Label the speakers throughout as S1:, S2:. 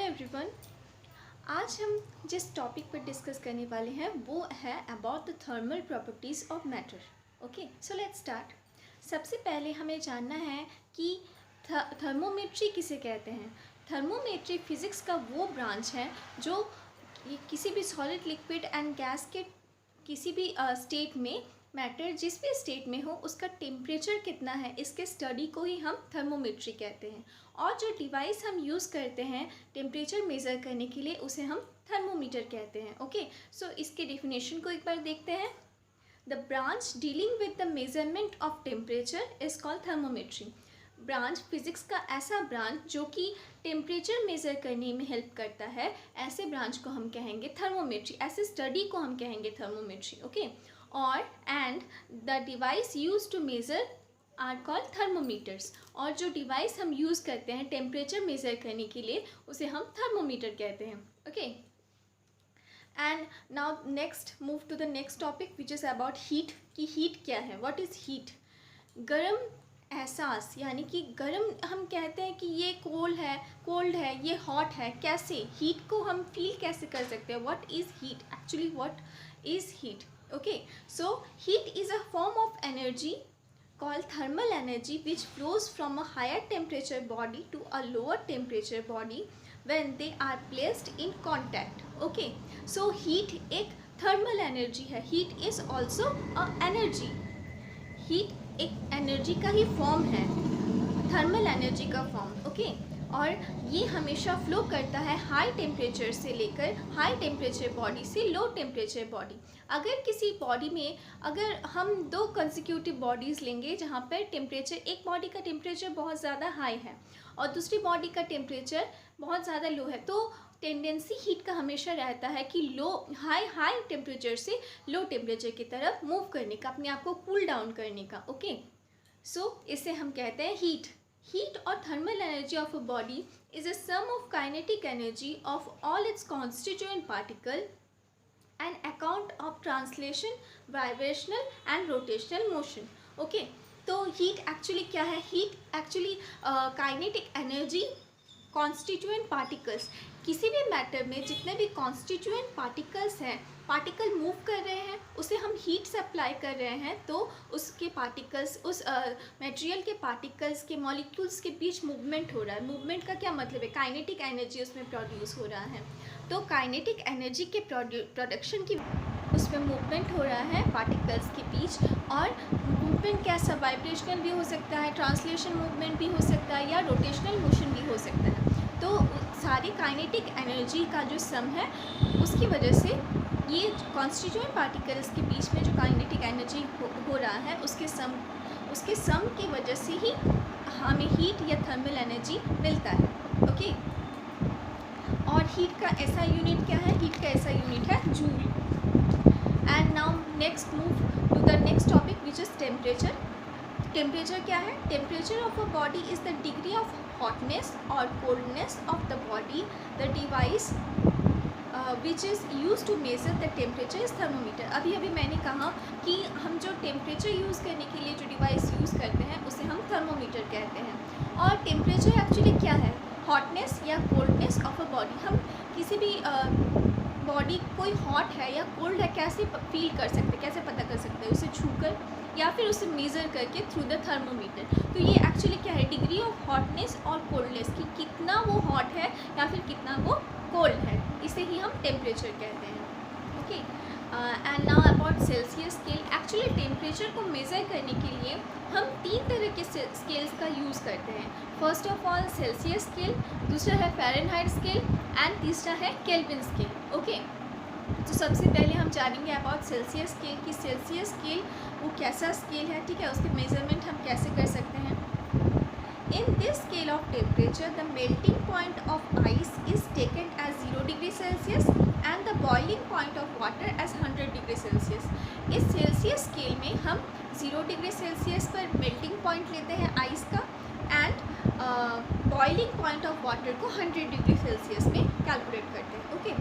S1: Everyone, आज हम जिस टॉपिक पर डिस्कस करने वाले हैं वो है about the thermal properties of matter. Okay, so let's start. सबसे पहले हमें जानना है कि थर्मोमेट्री किसे कहते हैं। थर्मोमेट्री फिज़िक्स का वो ब्रांच है जो किसी भी सॉलिड, लिक्विड एंड गैस के किसी भी स्टेट में, मैटर जिस भी स्टेट में हो, उसका टेम्परेचर कितना है, इसके स्टडी को ही हम थर्मोमेट्री कहते हैं। और जो डिवाइस हम यूज़ करते हैं टेम्परेचर मेज़र करने के लिए, उसे हम थर्मोमीटर कहते हैं। ओके, सो इसके डेफिनेशन को एक बार देखते हैं। The branch dealing with the measurement of temperature is called thermometry. Branch, physics का ऐसा ब्रांच जो कि टेम्परेचर मेज़र करने में हेल्प करता है, ऐसे ब्रांच को हम कहेंगे थर्मोमेट्री, ऐसे स्टडी को हम कहेंगे थर्मोमेट्री। ओके, और and the device use to measure are called thermometers. और जो डिवाइस हम यूज़ करते हैं टेम्परेचर मेज़र करने के लिए, उसे हम थर्मोमीटर कहते हैं। Okay, and now next move to the next topic which is about heat. कि हीट क्या है, व्हाट इज़ हीट। गर्म एहसास, यानी कि गर्म, हम कहते हैं कि ये कोल्ड है, ये हॉट है। कैसे हीट को हम फील कैसे कर सकते हैं, what is heat actually, what is heat. Okay, so heat is a form of energy called thermal energy which flows from a higher temperature body to a lower temperature body when they are placed in contact. Okay, so heat एक thermal energy है, heat is also a energy. heat एक energy का ही form है, thermal energy का form. Okay, और ये हमेशा flow करता है हाई टेम्परेचर से लेकर हाई टेम्परेचर बॉडी से लो टेम्परेचर बॉडी। अगर किसी बॉडी में, अगर हम दो कंसेक्यूटिव बॉडीज़ लेंगे जहाँ पर टेम्परेचर, एक बॉडी का टेम्परेचर बहुत ज़्यादा हाई है और दूसरी बॉडी का टेम्परेचर बहुत ज़्यादा लो है, तो टेंडेंसी हीट का हमेशा रहता है कि हाई टेम्परेचर से लो टेम्परेचर की तरफ मूव करने का, अपने आप को कूल डाउन करने का। ओके, सो इसे हम कहते हैं heat. Heat or thermal energy of a body is a sum of kinetic energy of all its constituent particles and account of translation, vibrational and rotational motion. Okay, तो heat actually क्या है। heat actually kinetic energy constituent particles, किसी भी matter में जितने भी constituent particles हैं, particle move कर रहे हैं, उसे हम हीट सप्लाई कर रहे हैं, तो उसके पार्टिकल्स, उस मटेरियल के पार्टिकल्स के मॉलिक्यूल्स के बीच मूवमेंट हो रहा है। मूवमेंट का क्या मतलब है, काइनेटिक एनर्जी उसमें प्रोड्यूस हो रहा है। तो काइनेटिक एनर्जी के प्रोडक्शन की उसमें मूवमेंट हो रहा है पार्टिकल्स के बीच। और मूवमेंट कैसा, वाइब्रेशनल भी हो सकता है, ट्रांसलेशन मूवमेंट भी हो सकता है, या रोटेशनल मोशन भी हो सकता है। तो सारी काइनेटिक एनर्जी का जो सम है, उसकी वजह से ये कॉन्स्टिट्यूएंट पार्टिकल्स के बीच में जो काइनेटिक एनर्जी हो रहा है, उसके सम की वजह से ही हमें हीट या थर्मल एनर्जी मिलता है। ओके, और हीट का ऐसा यूनिट क्या है, हीट का ऐसा यूनिट है joule. And now next move to the next topic which is temperature. Temperature क्या है, temperature of a body is the degree of hotness और coldness of the body. The device which is use to measure the temperature is thermometer. अभी मैंने कहा कि हम जो temperature use करने के लिए जो डिवाइस यूज़ करते हैं, उसे हम थर्मोमीटर कहते हैं। और टेम्परेचर एक्चुअली क्या है, हॉटनेस या कोल्डनेस ऑफ अ बॉडी। हम किसी भी बॉडी कोई हॉट है या कोल्ड है कैसे फील कर सकते हैं, कैसे पता कर सकते हैं, उसे छूकर या फिर उसे मेज़र करके थ्रू द थर्मोमीटर। तो ये एक्चुअली क्या है, डिग्री ऑफ हॉटनेस और कोल्डनेस, कि कितना वो हॉट है या फिर कितना वो कोल्ड है, इसे ही हम टेम्परेचर कहते हैं। Okay, and now about Celsius scale. Actually temperature को मेज़र करने के लिए हम 3 तरह के स्केल्स का यूज़ करते हैं। First of all Celsius scale, दूसरा है फ़ारेनहाइट स्केल एंड तीसरा है केल्विन स्केल। ओके, तो सबसे पहले हम जानेंगे अबाउट सेल्सियस स्केल कि सेल्सियस स्केल वो कैसा स्केल है, ठीक है, उसके मेजरमेंट हम कैसे कर सकते हैं। In this scale of temperature the melting point of ice is taken as 0 degree Celsius and the boiling point of water as 100 degree Celsius. इस सेल्सियस स्केल में हम 0 डिग्री सेल्सियस पर मेल्टिंग पॉइंट लेते हैं आइस का, and boiling point of water को 100 degree Celsius में calculate करते हैं। Okay,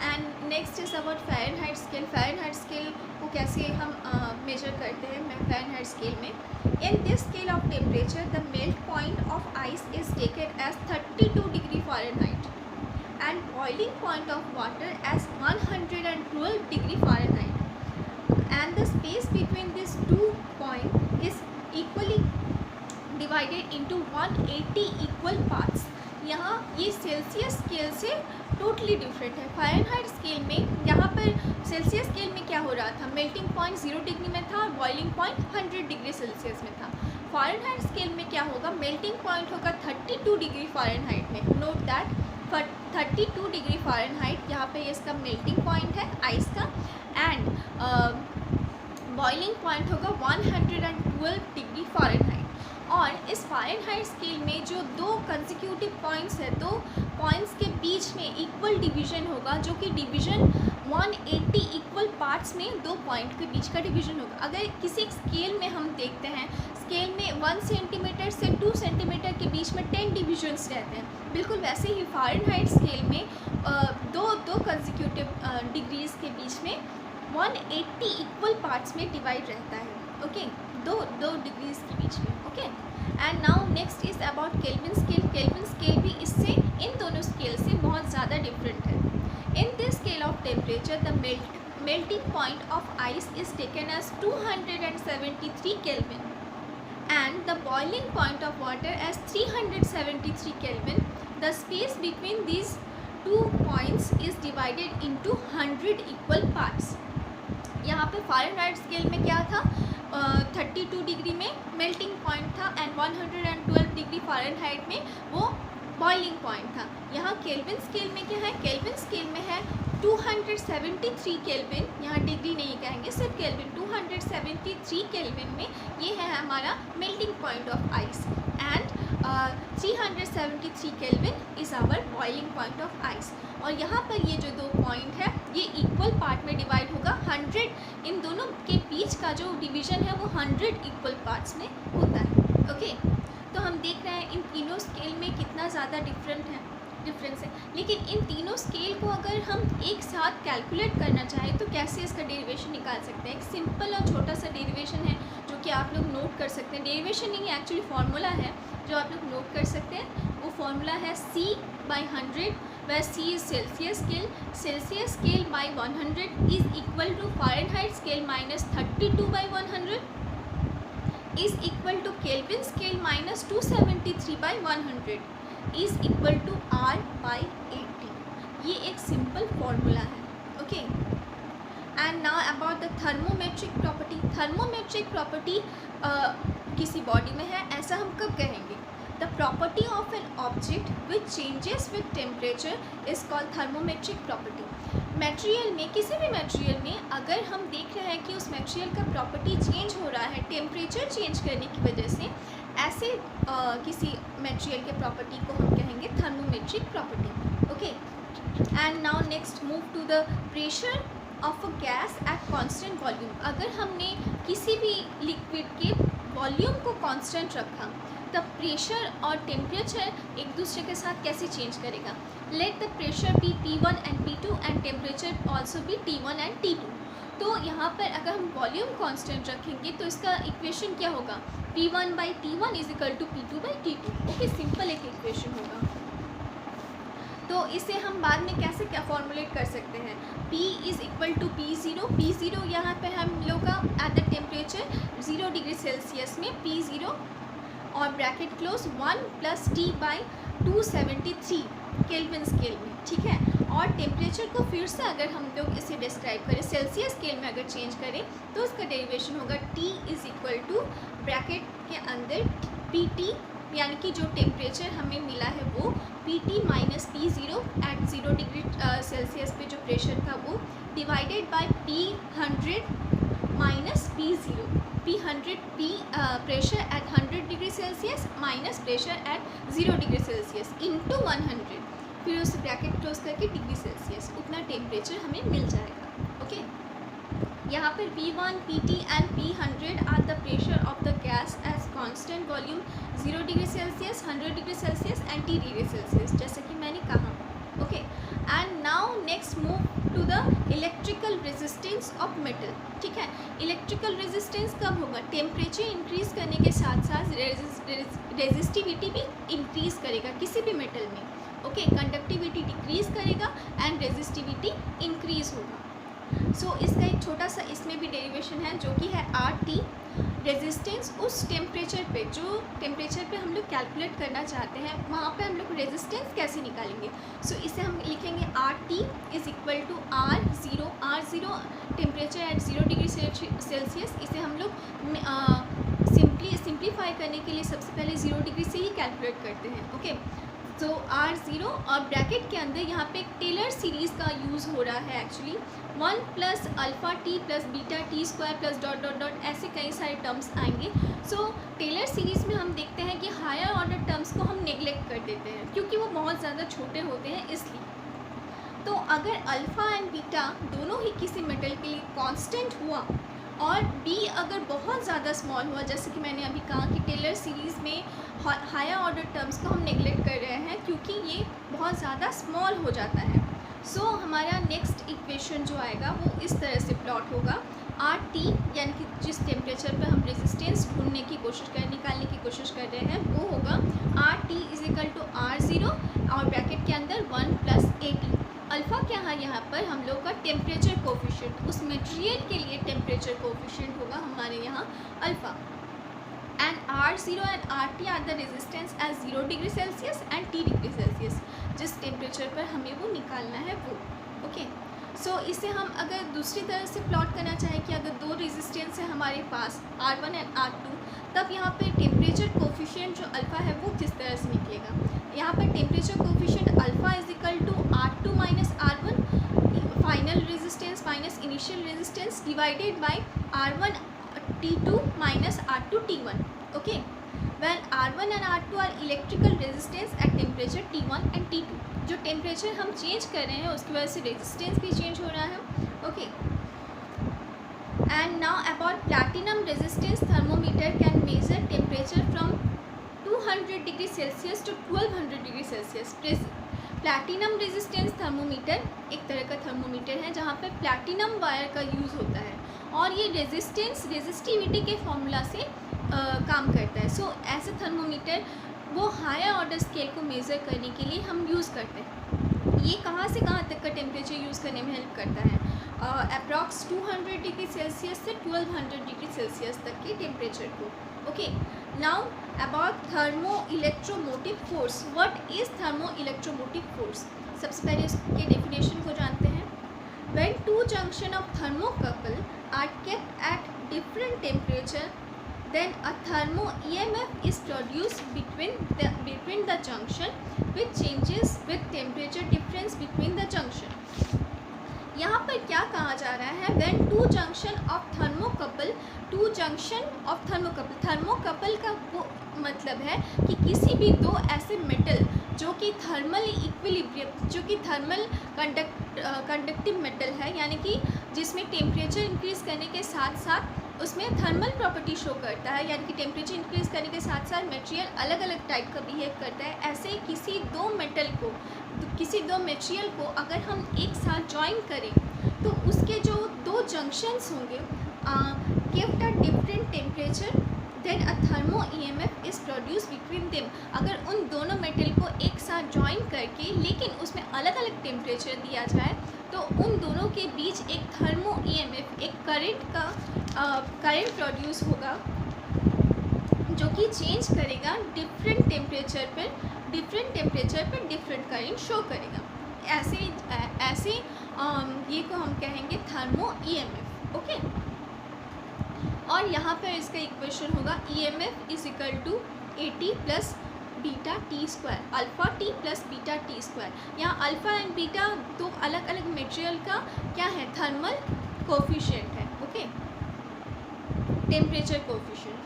S1: and next is about Fahrenheit scale. Fahrenheit scale को कैसे हम मेजर करते हैं फ़ारेनहाइट स्केल में। In this scale of temperature the melt point of ice is taken as 32 degree Fahrenheit boiling point of water as 112 degree Fahrenheit and the space between these 2 points is equally divided into 180 equal parts। यहाँ ये Celsius scale से totally different है। Fahrenheit scale में यहाँ पर Celsius scale में क्या हो रहा था, मेल्टिंग पॉइंट 0 डिग्री में था और बॉइलिंग पॉइंट 100 डिग्री सेल्सियस में था। फ़ारेनहाइट स्केल में क्या होगा, मेल्टिंग पॉइंट होगा 32 डिग्री फ़ारेनहाइट में। नोट दैट 32 डिग्री फ़ारेनहाइट यहाँ पे इसका मेल्टिंग पॉइंट है आइस का, एंड बॉइलिंग पॉइंट होगा 112 डिग्री फ़ारेनहाइट। और इस फ़ारेनहाइट स्केल में जो दो कंसेक्यूटिव पॉइंट्स है, दो पॉइंट्स के बीच में इक्वल डिवीज़न होगा, जो कि डिवीज़न 180 इक्वल पार्ट्स में दो पॉइंट के बीच का डिवीज़न होगा। अगर किसी स्केल में हम देखते हैं, स्केल में 1 सेंटीमीटर से 2 सेंटीमीटर के बीच में 10 डिविजन्स रहते हैं, बिल्कुल वैसे ही फ़ारेनहाइट स्केल में दो कंसेक्यूटिव डिग्रीज़ के बीच में 180 इक्वल पार्ट्स में डिवाइड रहता है। ओके, दो डिग्रीज़ के बीच में। Okay, and now next is about kelvin scale. Kelvin scale भी इससे, इन दोनों स्केल से बहुत ज़्यादा डिफरेंट है। इन this scale of temperature the melting point of ice is taken as 273 Kelvin and the boiling point of water as 373 Kelvin. The space between these 2 points is divided into 100 equal parts. यहाँ पे Fahrenheit scale में क्या था, 32 degree में melting point था and 112 degree Fahrenheit में वो boiling point था। यहाँ केल्विन स्केल में क्या है, केल्विन स्केल में है 273 केल्विन, यहाँ डिग्री नहीं कहेंगे, सिर्फ केल्विन। 273 केल्विन में ये है हमारा melting point of ice and 373 Kelvin is our boiling point of ice. और यहाँ पर ये जो दो पॉइंट है ये इक्वल पार्ट में डिवाइड होगा। 100, इन दोनों के बीच का जो डिवीज़न है वो 100 इक्वल पार्ट्स में होता है। ओके, तो हम देख रहे हैं इन तीनों स्केल में कितना ज़्यादा डिफरेंस है। लेकिन इन तीनों स्केल को अगर हम एक साथ कैलकुलेट करना चाहें तो कैसे इसका डेरिवेशन निकाल सकते हैं। एक सिंपल और छोटा सा डेरिवेशन है जो कि आप लोग नोट कर सकते हैं। डेरिवेशन नहीं, एक्चुअली फार्मूला है जो आप लोग नोट कर सकते हैं। वो फार्मूला है C/100, where C is Celsius scale. Celsius scale by 100 is equal to Fahrenheit scale minus 32/100 is equal to Kelvin scale minus 273/100 is equal to R/80। ये एक सिंपल फॉर्मूला है। Okay, and now about the thermometric property. Thermometric property किसी body में है, ऐसा हम कब कहेंगे, the property of an object which changes with temperature is called thermometric property. Material में, किसी भी मटेरियल में अगर हम देख रहे हैं कि उस मटेरियल का प्रॉपर्टी चेंज हो रहा है टेम्परेचर चेंज करने की वजह से, ऐसे किसी मटेरियल के प्रॉपर्टी को हम कहेंगे thermometric property. Okay, and now next move to the pressure of a gas at constant volume. अगर हमने किसी भी लिक्विड के वॉल्यूम को कांस्टेंट रखा, द प्रेशर और टेम्परेचर एक दूसरे के साथ कैसे चेंज करेगा। Let the pressure be P1 and P2 and temperature also be T1 and T2। तो यहाँ पर अगर हम वॉल्यूम कांस्टेंट रखेंगे तो इसका इक्वेशन क्या होगा, P1/T1 is equal to P2/T2। Okay, simple एक इक्वेशन होगा। तो इसे हम बाद में कैसे क्या फॉर्मुलेट कर सकते हैं, P is equal to P0। P0 यहाँ पर हम लोग का at the temperature 0 degree Celsius में P0 और bracket close 1 + T/273 kelvin scale में, ठीक है। और टेम्परेचर को फिर से अगर हम लोग इसे डिस्क्राइब करें सेल्सियस स्केल में अगर चेंज करें तो उसका डेरिवेशन होगा T is equal to bracket के अंदर PT, यानी कि जो टेम्परेचर हमें मिला है वो PT - P0 eight 0 degree Celsius पे जो प्रेशर था वो divided by P100 - P0। P100 pressure at 100 degree Celsius minus pressure at 0 degree Celsius into 100, फिर उसे ब्रैकेट क्लोज करके डिग्री सेल्सियस, उतना टेम्परेचर हमें मिल जाएगा। ओके, यहाँ पर P1, PT and P100 are the pressure of the gas as constant volume 0 degree Celsius, 100 degree Celsius and T degree Celsius, जैसे कि मैंने कहा। Okay, and now next move to the electrical resistance of metal. ठीक है, electrical resistance कब होगा, temperature increase करने के साथ साथ रेजिस्टिविटी भी इंक्रीज करेगा किसी भी मेटल में। ओके, कंडक्टिविटी डिक्रीज़ करेगा एंड रेजिस्टिविटी इंक्रीज़ होगा। सो इसका एक छोटा सा इसमें भी डेरिवेशन है जो कि है RT। रेजिस्टेंस उस टेम्परेचर पे, जो टेम्परेचर पे हम लोग कैलकुलेट करना चाहते हैं, वहाँ पे हम लोग रेजिस्टेंस कैसे निकालेंगे। सो इसे हम लिखेंगे RT is equal to R0 temperature at 0 degree Celsius. इसे हम लोग सिंप्लीफाई करने के लिए सबसे पहले 0 डिग्री से ही कैलकुलेट करते हैं। ओके, तो R0 और ब्रैकेट के अंदर यहाँ पे एक टेलर सीरीज़ का यूज़ हो रहा है actually. 1 plus alpha T plus beta T square plus dot dot dot ऐसे कई सारे टर्म्स आएंगे। सो टेलर सीरीज़ में हम देखते हैं कि हायर ऑर्डर टर्म्स को हम नेग्लेक्ट कर देते हैं क्योंकि वो बहुत ज़्यादा छोटे होते हैं इसलिए। तो अगर अल्फ़ा एंड बीटा दोनों ही किसी मेटल के लिए कांस्टेंट हुआ और B अगर बहुत ज़्यादा स्मॉल हुआ, जैसे कि मैंने अभी कहा कि टेलर सीरीज़ में हायर ऑर्डर टर्म्स को हम नेग्लेक्ट कर रहे हैं क्योंकि ये बहुत ज़्यादा स्मॉल हो जाता है। सो हमारा नेक्स्ट इक्वेशन जो आएगा वो इस तरह से प्लॉट होगा। RT यानी कि जिस टेम्परेचर पर हम रेजिस्टेंस ढूंढने की कोशिश निकालने की कोशिश कर रहे हैं वो होगा RT is equal to R0 और ब्रैकेट के अंदर 1 प्लस AT। अल्फ़ा क्या है यहाँ पर हम लोग का टेम्परेचर कोफिशिएंट, उस मटेरियल के लिए टेम्परेचर कोफिशिएंट होगा हमारे यहाँ alpha. And R0 and RT are the resistance at 0 degree Celsius and T degree Celsius, जिस टेम्परेचर पर हमें वो निकालना है वो। ओके, सो इसे हम अगर दूसरी तरह से प्लॉट करना चाहें कि अगर दो रेजिस्टेंस है हमारे पास R1 एंड R2, तब यहाँ पे टेम्परेचर कोफिशिएंट जो अल्फ़ा है वो किस तरह से निकलेगा। यहाँ पर temperature coefficient alpha is equal to R2 minus R1 final resistance minus initial resistance divided by R1 T2 minus R2 T1। Okay, when R1 and R2 are electrical resistance at temperature T1 and T2, जो temperature हम change कर रहे हैं उसकी वजह से resistance भी change हो रहा है। Okay, and now about platinum resistance thermometer can measure temperature from 200 degree Celsius to 1200 degree Celsius. Platinum resistance thermometer एक तरह का थर्मोमीटर है जहाँ पे प्लैटिनम वायर का यूज़ होता है और ये रेजिस्टिविटी के फॉर्मूला से काम करता है। सो ऐसे थर्मोमीटर वो हायर ऑर्डर स्केल को मेज़र करने के लिए हम यूज़ करते हैं। ये कहाँ से कहाँ तक का टेम्परेचर यूज़ करने में हेल्प करता है, अप्रॉक्स 200 डिग्री सेल्सियस से 1200 डिग्री सेल्सियस तक के टेम्परेचर को। Okay, now about thermo electromotive force. What is thermo electromotive force? सबसे पहले इसके डेफिनेशन को जानते हैं। When two junction of thermocouple are kept at different temperature, then a thermo EMF is produced between the junction, which changes with temperature difference between the junction. यहाँ पर क्या कहा जा रहा है? When two junction of thermocouple, thermocouple का वो मतलब है कि किसी भी दो ऐसे मेटल जो कि थर्मल इक्विलिब्रियम, जो कि थर्मल कंडक्टिव मेटल है, यानी कि जिसमें टेम्परेचर इंक्रीज़ करने के साथ साथ उसमें थर्मल प्रॉपर्टी शो करता है, यानी कि टेम्परेचर इंक्रीज़ करने के साथ साथ मटेरियल अलग अलग टाइप का बिहेव करता है। ऐसे किसी दो मटेरियल को अगर हम एक साथ ज्वाइन करें तो उसके जो दो जंक्शंस होंगे kept at different temperature, then a thermo EMF is produced between them। अगर उन दोनों मेटल को एक साथ ज्वाइन करके लेकिन उसमें अलग अलग टेम्परेचर दिया जाए तो उन दोनों के बीच एक थर्मो EMF, एक करंट प्रोड्यूस होगा जो कि चेंज करेगा डिफरेंट टेम्परेचर पर डिफरेंट करंट शो करेगा। ऐसे ये को हम कहेंगे थर्मो EMF। ओके, और यहाँ पर इसका इक्वेशन होगा EMF is equal to AT plus beta T square, alpha T plus beta T square. यहाँ अल्फ़ा एंड बीटा दो अलग अलग मटेरियल का क्या है, थर्मल कोफिशिएंट है। Okay, temperature coefficient.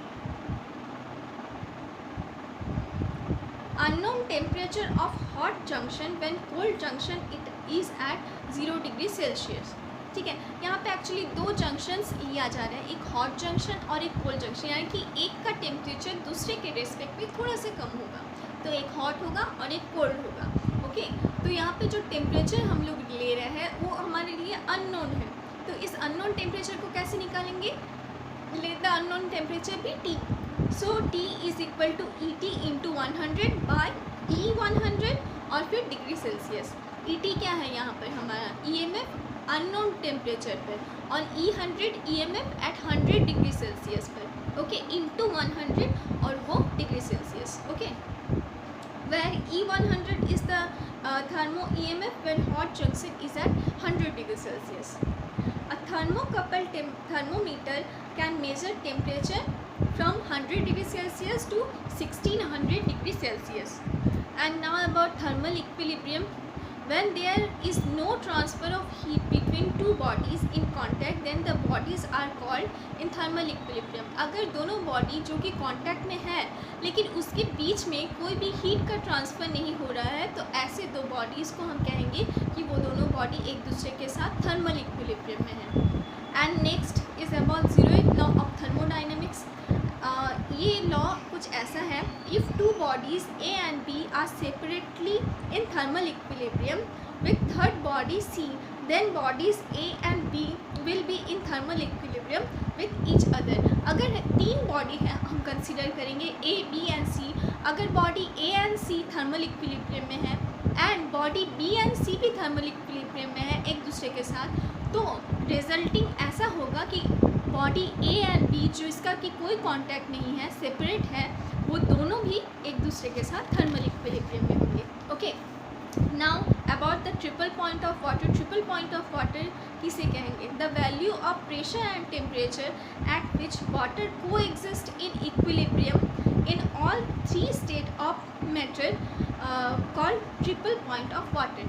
S1: Unknown temperature of hot junction when cold junction it is at 0 degree Celsius. ठीक है, यहाँ पे एक्चुअली दो जंक्शंस लिया जा रहा है, एक हॉट जंक्शन और एक कोल्ड जंक्शन, यानी कि एक का टेम्परेचर दूसरे के रेस्पेक्ट में थोड़ा सा कम होगा, तो एक हॉट होगा और एक कोल्ड होगा। ओके, तो यहाँ पे जो टेम्परेचर हम लोग ले रहे हैं वो हमारे लिए अननोन है, तो इस अननोन टेम्परेचर को कैसे निकालेंगे? लेट द अननोन टेम्परेचर भी T। So T is equal to ET into 100 by E100 और फिर डिग्री सेल्सियस। ET क्या है यहाँ पर हमारा, EMF अननोन टेम्परेचर पर, और E100 EMF at 100 degree Celsius पर, ओके, इंटू 100 और वो degree Celsius, okay. Where E100 is the thermo EMF when hot junction is at 100 degree Celsius. A thermocouple thermometer can measure temperature from 100 degree Celsius to 1600 degree Celsius. And now about thermal equilibrium. When there is no transfer of heat between two bodies in contact, then the bodies are called in thermal equilibrium. अगर दोनों body जो कि contact में है लेकिन उसके बीच में कोई भी हीट का ट्रांसफ़र नहीं हो रहा है, तो ऐसे दो बॉडीज़ को हम कहेंगे कि वो दोनों बॉडी एक दूसरे के साथ थर्मल इक्विलिब्रियम में है। And next is about zeroth law of thermodynamics. ये लॉ कुछ ऐसा है, if two bodies A and B are separately in thermal equilibrium with third body C, then bodies A and B will be in thermal equilibrium with each other. अगर तीन body है हम consider करेंगे A, B and C, अगर body A and C thermal equilibrium में है and body B and C भी thermal equilibrium में है एक दूसरे के साथ, तो रिजल्टिंग ऐसा होगा कि बॉडी A एंड B जो इसका कि कोई कांटेक्ट नहीं है, सेपरेट है, वो दोनों भी एक दूसरे के साथ थर्मल इक्विलिब्रियम में होंगे, okay. Now about the triple point of water. Triple point of water किसे कहेंगे, the value of pressure and temperature at which water coexist in equilibrium in all three state of matter called triple point of water.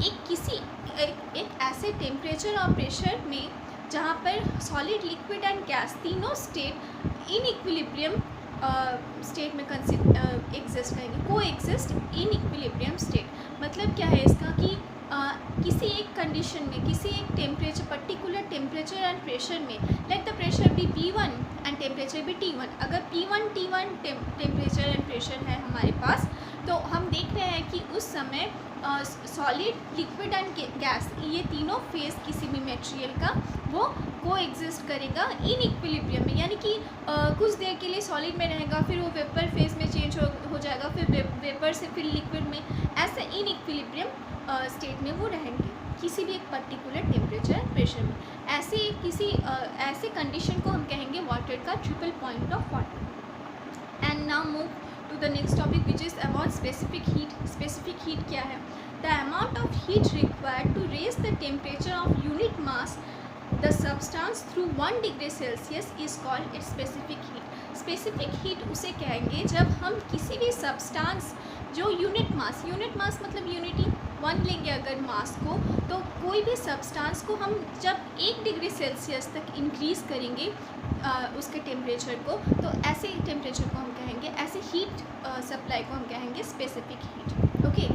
S1: एक ऐसे temperature और pressure में जहाँ पर solid, liquid and gas तीनों state in equilibrium state में exist करेंगे, coexist in equilibrium state. मतलब क्या है इसका कि किसी एक कंडीशन में, किसी एक temperature, particular temperature and pressure में, let the pressure be P1 and temperature be T1। अगर P1 T1 temperature and pressure है हमारे पास, तो हम देख रहे हैं कि उस समय सॉलिड, लिक्विड एंड गैस, ये तीनों फेज किसी भी मटेरियल का वो को एग्जिस्ट करेगा इन इक्विलिब्रियम में। यानी कि कुछ देर के लिए सॉलिड में रहेगा, फिर वो वेपर फेज में चेंज हो जाएगा, फिर वेपर से फिर लिक्विड में, ऐसे इन इक्विलिब्रियम स्टेट में वो रहेंगे किसी भी एक पर्टिकुलर टेम्परेचर प्रेशर में। ऐसे कंडीशन को हम कहेंगे वाटर का triple point of water. And now move to the next topic which is about specific heat. Specific heat क्या है, the amount of heat required to raise the temperature of unit mass the substance through 1 degree Celsius is called its specific heat. Specific heat उसे कहेंगे जब हम किसी भी substance जो unit mass मतलब यूनिटी 1 लेंगे अगर मास को, तो कोई भी सब्सटेंस को हम जब 1 डिग्री सेल्सियस तक इंक्रीज़ करेंगे उसके टेम्परेचर को, तो ऐसे टेम्परेचर को हम कहेंगे, ऐसे हीट सप्लाई को हम कहेंगे specific heat, okay.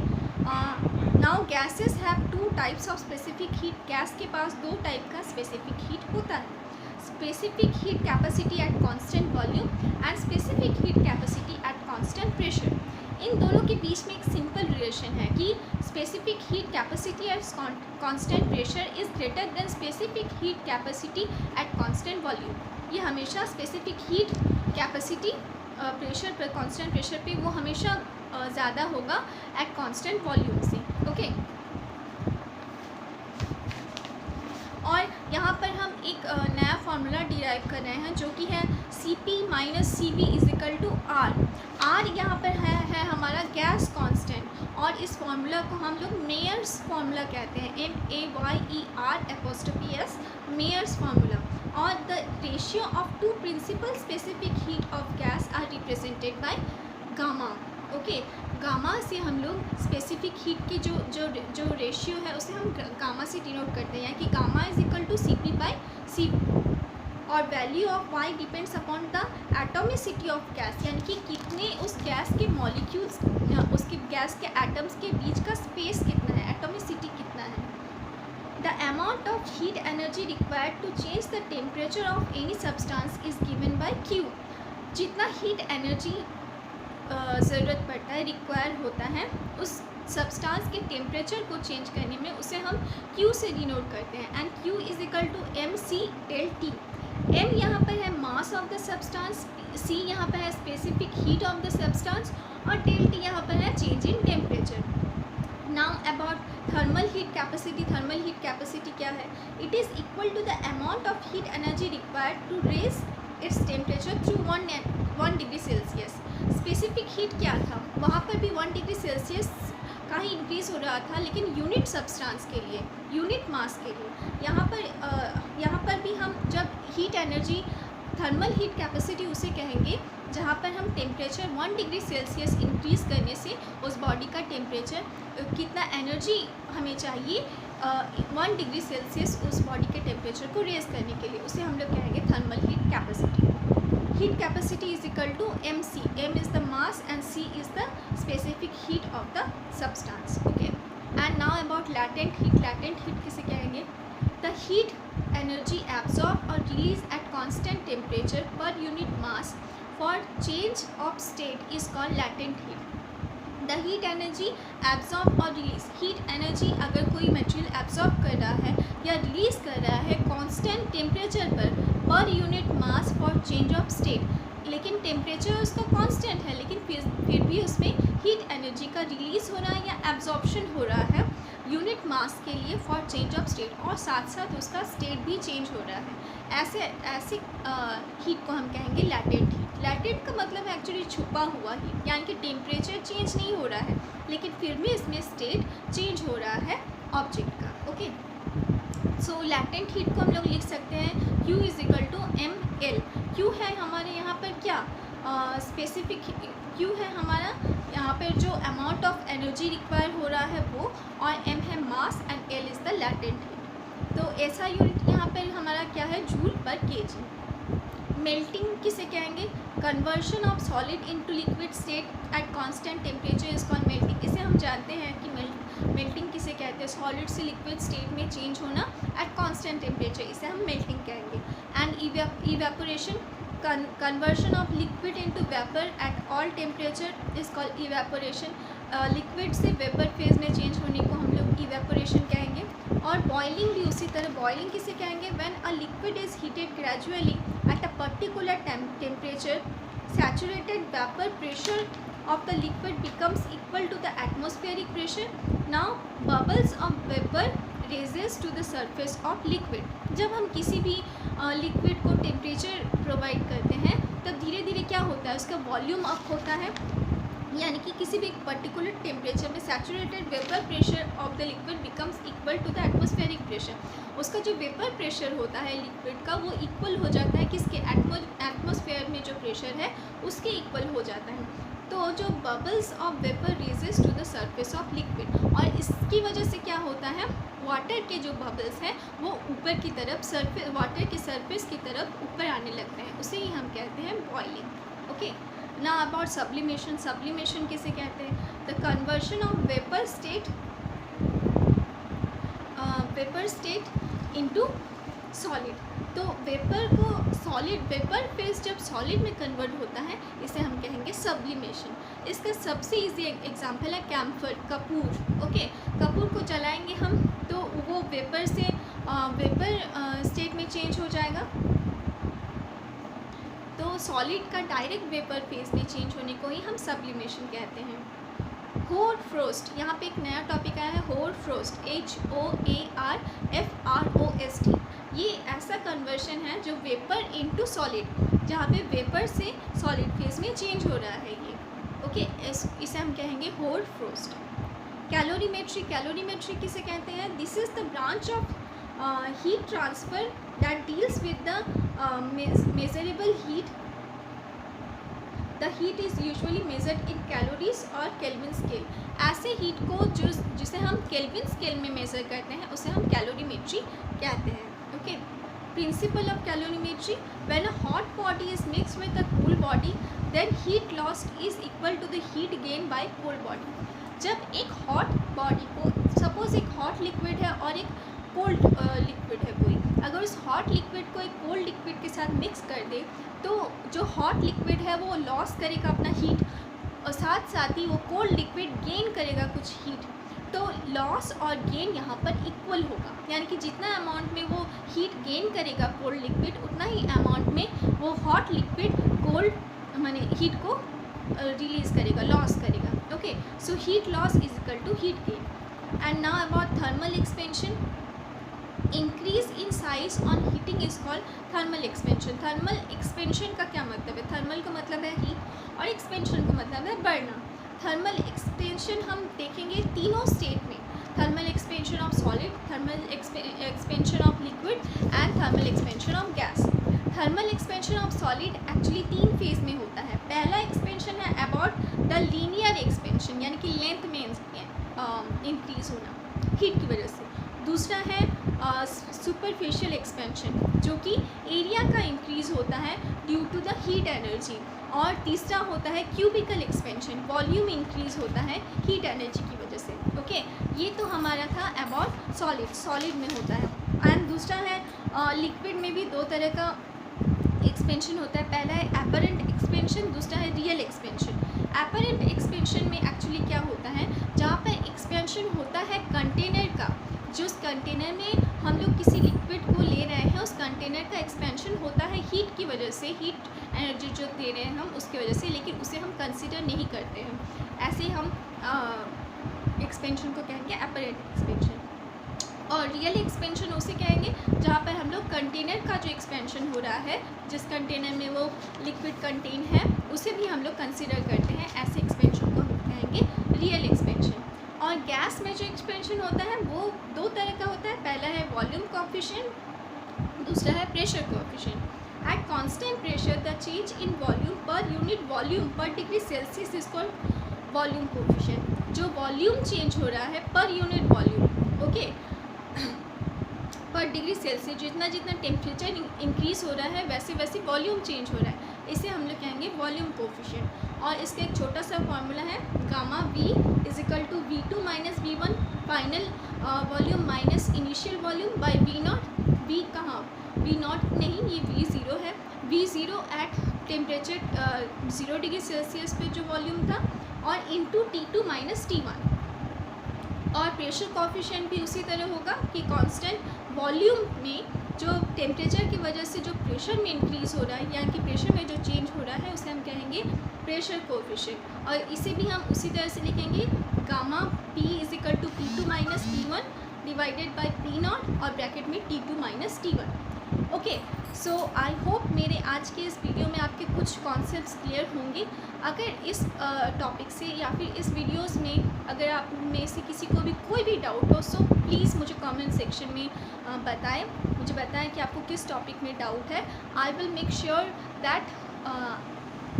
S1: Now gases have 2 types of specific heat. Gas के पास 2 टाइप का स्पेसिफिक हीट होता है, specific heat capacity at constant volume and specific heat capacity at constant pressure. इन दोनों के बीच में एक सिंपल रिलेशन है कि specific heat capacity at constant pressure is greater than specific heat capacity at constant volume. ये हमेशा स्पेसिफिक हीट कैपेसिटी प्रेशर पर, कांस्टेंट प्रेशर पे वो हमेशा ज़्यादा होगा एट कांस्टेंट वॉल्यूम से, ओके। और यहाँ पर हम एक नया फार्मूला डिराइव कर रहे हैं जो कि है Cp minus Cv is equal to R। R यहाँ पर है हमारा गैस कांस्टेंट, और इस फार्मूला को हम लोग मेयर्स फार्मूला कहते हैं, MAYER', मेयर्स फार्मूला। और the ratio of 2 principal specific heat of gas are represented by gamma, okay. Gamma से हम लोग स्पेसिफिक हीट की जो रेशियो है उसे हम गामा से डिनोट करते हैं कि gamma is equal to Cp/C। और value of y depends upon the atomicity of gas, यानी कि कितने उस गैस के मॉलिक्यूल्स, उसके गैस के एटम्स के बीच का स्पेस कितना है, एटोमिसिटी कितना है। The amount of heat energy required to change the temperature of any substance is given by Q। जितना हीट एनर्जी ज़रूरत पड़ता है, रिक्वायर होता है उस सब्सटेंस के टेम्परेचर को चेंज करने में, उसे हम Q से डिनोट करते हैं। And Q is equal to mc/T। m यहाँ पर है mass of the substance, c यहाँ पर है specific heat of the substance, और ∆T यहाँ पर है change in temperature. Now about thermal heat capacity. Thermal heat capacity क्या है? It is equal to the amount of heat energy required to raise its temperature through 1 degree Celsius. Specific heat क्या था? वहाँ पर भी 1 डिग्री सेल्सियस का ही increase हो रहा था, लेकिन यूनिट सब्सटेंस के लिए, यूनिट मास के लिए. यहाँ पर भी हम जब heat energy, thermal heat capacity उसे कहेंगे जहाँ पर हम टेम्परेचर 1 डिग्री सेल्सियस इंक्रीज़ करने से उस बॉडी का टेम्परेचर, कितना एनर्जी हमें चाहिए 1 डिग्री सेल्सियस उस बॉडी के टेम्परेचर को रेज करने के लिए, उसे हम लोग कहेंगे thermal heat capacity. Heat capacity is equal to mc. m is the mass and c is the specific heat of the substance. Okay, and now about latent heat. Latent heat किसे कहेंगे? The heat energy absorbed or released at constant temperature per unit mass for change of state is called latent heat. The heat energy absorbed or release. heat energy अगर कोई material absorb कर रहा है या release कर रहा है constant temperature पर unit mass for change of state, लेकिन टेम्परेचर उसका कांस्टेंट है, लेकिन फिर भी उसमें हीट एनर्जी का रिलीज़ हो रहा है या एब्जॉर्प्शन हो रहा है यूनिट मास के लिए फॉर चेंज ऑफ स्टेट, और साथ साथ उसका स्टेट भी चेंज हो रहा है. ऐसे हीट को हम कहेंगे लैटेंट हीट. लैटेंट का मतलब है एक्चुअली छुपा हुआ हीट, यानी कि टेम्परेचर चेंज नहीं हो रहा है, लेकिन फिर भी इसमें स्टेट चेंज हो रहा है ऑब्जेक्ट का. ओके, सो लैटेंट हीट को हम लोग लिख सकते हैं Q is equal to mL. Q है हमारे यहाँ पर क्या? स्पेसिफिक Q है हमारा यहाँ पर जो अमाउंट ऑफ एनर्जी रिक्वायर हो रहा है वो, और M है mass and L is the latent heat. तो ऐसा यूनिट यहाँ पर हमारा क्या है? जूल पर केजी. मेल्टिंग किसे कहेंगे? Conversion of solid into liquid state at constant temperature is called melting. इसे हम जानते हैं कि मेल्टिंग किसे कहते हैं? सॉलिड से लिक्विड स्टेट में चेंज होना एट कांस्टेंट टेम्परेचर, इसे हम मेल्टिंग कहेंगे. And evaporation, conversion of liquid into vapour at all temperature is called evaporation. Liquid से वेपर फेज में चेंज होने को हम लोग इवेपोरेशन कहेंगे. और बॉइलिंग भी उसी तरह. बॉइलिंग किसे कहेंगे? When a liquid is heated gradually at a particular temperature, saturated vapor pressure of the liquid becomes equal to the atmospheric pressure. Now bubbles of vapor rises to the surface of liquid. जब हम किसी भी liquid को temperature provide करते हैं तब धीरे धीरे क्या होता है? उसका वॉल्यूम अप होता है, यानी कि किसी भी पर्टिकुलर टेम्परेचर में saturated vapour pressure of the liquid becomes equal to the atmospheric pressure. उसका जो वेपर प्रेशर होता है लिक्विड का वो इक्वल हो जाता है किसके? एटमॉस्फेयर में जो प्रेशर है उसके इक्वल हो जाता है. तो जो bubbles of vapour raises to the surface of liquid, और इसकी वजह से क्या होता है? वाटर के जो बबल्स हैं वो ऊपर की तरफ वाटर के सरफेस की तरफ ऊपर आने लगते हैं, उसे ही हम कहते हैं boiling. Okay, now about sublimation. sublimation किसे कहते हैं? the conversion of vapor state into solid. तो वेपर को सॉलिड, वेपर फेज जब सॉलिड में कन्वर्ट होता है इसे हम कहेंगे सब्लिमेशन. इसका सबसे इजी एग्जांपल है कैम्फर, कपूर. ओके, कपूर को जलाएंगे हम तो वो वेपर से वेपर स्टेट में चेंज हो जाएगा. तो सॉलिड का डायरेक्ट वेपर फेज में चेंज होने को ही हम सब्लिमेशन कहते हैं. होर फ्रोस्ट, यहाँ पे एक नया टॉपिक आया है होर फ्रोस्ट, HOARFROST. ये ऐसा कन्वर्शन है जो वेपर इनटू सॉलिड, जहाँ पे वेपर से सॉलिड फेज में चेंज हो रहा है ये. ओके, इसे हम कहेंगे होर फ्रोस्ट. कैलोरीमेट्री, कैलोरीमेट्री किसे कहते हैं? This is the branch of heat transfer that deals with the measurable heat. The heat is usually measured in calories और केल्विन स्केल. ऐसे हीट को जिसे हम केल्विन स्केल में मेज़र करते हैं उसे हम कैलोरीमेट्री कहते हैं. Okay, principle of calorimetry. When a hot body is mixed with a cool body then heat lost is equal to the heat gain by cold body. जब एक हॉट बॉडी को, सपोज एक हॉट लिक्विड है और एक cold liquid है कोई, अगर उस हॉट लिक्विड को एक कोल्ड लिक्विड के साथ मिक्स कर दे तो जो हॉट लिक्विड है वो लॉस करेगा अपना हीट, और साथ साथ ही वो कोल्ड लिक्विड गेन करेगा कुछ हीट. तो लॉस और गेन यहाँ पर इक्वल होगा, यानी कि जितना अमाउंट में वो हीट गेन करेगा कोल्ड लिक्विड उतना ही अमाउंट में वो हॉट लिक्विड कोल्ड माने हीट को रिलीज़ करेगा, लॉस करेगा. Okay, so heat loss is equal to heat gain. And now about thermal expansion. Increase in size on heating is called thermal expansion. Thermal expansion का क्या मतलब है? Thermal का मतलब है हीट और एक्सपेंशन का मतलब है बढ़ना। थर्मल एक्सपेंशन हम देखेंगे तीनों स्टेट में, thermal expansion of solid, thermal expansion of liquid and thermal expansion of gas. Thermal expansion of solid actually 3 phase में होता है। पहला एक्सपेंशन है अबाउट द लीनियर एक्सपेंशन, यानी कि लेंथ में इंक्रीज होना हीट की वजह से। दूसरा है सुपरफिशियल एक्सपेंशन, जो कि एरिया का इंक्रीज होता है due to the heat energy. और तीसरा होता है क्यूबिकल एक्सपेंशन, वॉल्यूम इंक्रीज होता है हीट एनर्जी की वजह से। ओके, ये तो हमारा था अबाउट सॉलिड में होता है। एंड दूसरा है लिक्विड में भी 2 तरह का एक्सपेंशन होता है। पहला है एपरेंट एक्सपेंशन, दूसरा है रियल एक्सपेंशन। एपरेंट एक्सपेंशन में एक्चुअली क्या होता है, जहाँ पर एक्सपेंशन होता है कंटेनर का, जिस कंटेनर में हम लोग किसी लिक्विड को ले रहे हैं उस कंटेनर का एक्सपेंशन होता है हीट की वजह से, हीट एनर्जी जो दे रहे हैं हम उसकी वजह से, लेकिन उसे हम कंसिडर नहीं करते हैं। ऐसे हम एक्सपेंशन को कहेंगे एपरेंट एक्सपेंशन। और रियल एक्सपेंशन उसे कहेंगे जहाँ पर हम लोग कंटेनर का जो एक्सपेंशन हो रहा है, जिस कंटेनर में वो लिक्विड कंटेन है उसे भी हम लोग कंसिडर करते हैं। ऐसे एक्सपेंशन को हम कहेंगे रियल एक्सपेंशन। और गैस में जो एक्सपेंशन होता है वो 2 तरह का होता है। पहला है वॉल्यूम कोएफिशिएंट, दूसरा है pressure coefficient. At constant pressure the change in volume per unit volume per degree Celsius is called volume coefficient. जो वॉल्यूम चेंज हो रहा है per unit volume, okay, per degree Celsius जितना जितना टेम्परेचर इंक्रीज हो रहा है वैसे वैसे वॉल्यूम चेंज हो रहा है, इसे हम लोग कहेंगे वॉल्यूम कोएफिशिएंट। और इसका एक छोटा सा फॉर्मूला है gamma V is equal to V2 minus V1 final volume minus initial volume by V0। V कहाँ, V0 नहीं, ये V0 है। V0 at temperature 0 degree Celsius पे जो वॉल्यूम था, और इंटू T2 माइनस T1। और प्रेशर कोएफिशिएंट भी उसी तरह होगा कि कांस्टेंट वॉल्यूम में जो टेम्परेचर की वजह से जो प्रेशर में इंक्रीज़ हो रहा है, यानी कि प्रेशर में जो चेंज हो रहा है उसे हम कहेंगे प्रेशर कोएफिशिएंट। और इसे भी हम उसी तरह से लिखेंगे gamma P is equal to P2 minus P1 divided by P0 और ब्रैकेट में T2 minus T1। Okay, so I hope मेरे आज के इस वीडियो में आपके कुछ कॉन्सेप्ट्स क्लियर होंगे। अगर इस टॉपिक से या फिर इस वीडियोस में अगर आप में से किसी को भी कोई भी डाउट हो, सो प्लीज़ मुझे कमेंट सेक्शन में बताएं, मुझे बताएं कि आपको किस टॉपिक में डाउट है। I will make sure that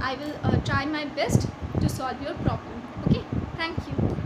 S1: I will try my best to solve your problem. Okay, thank you.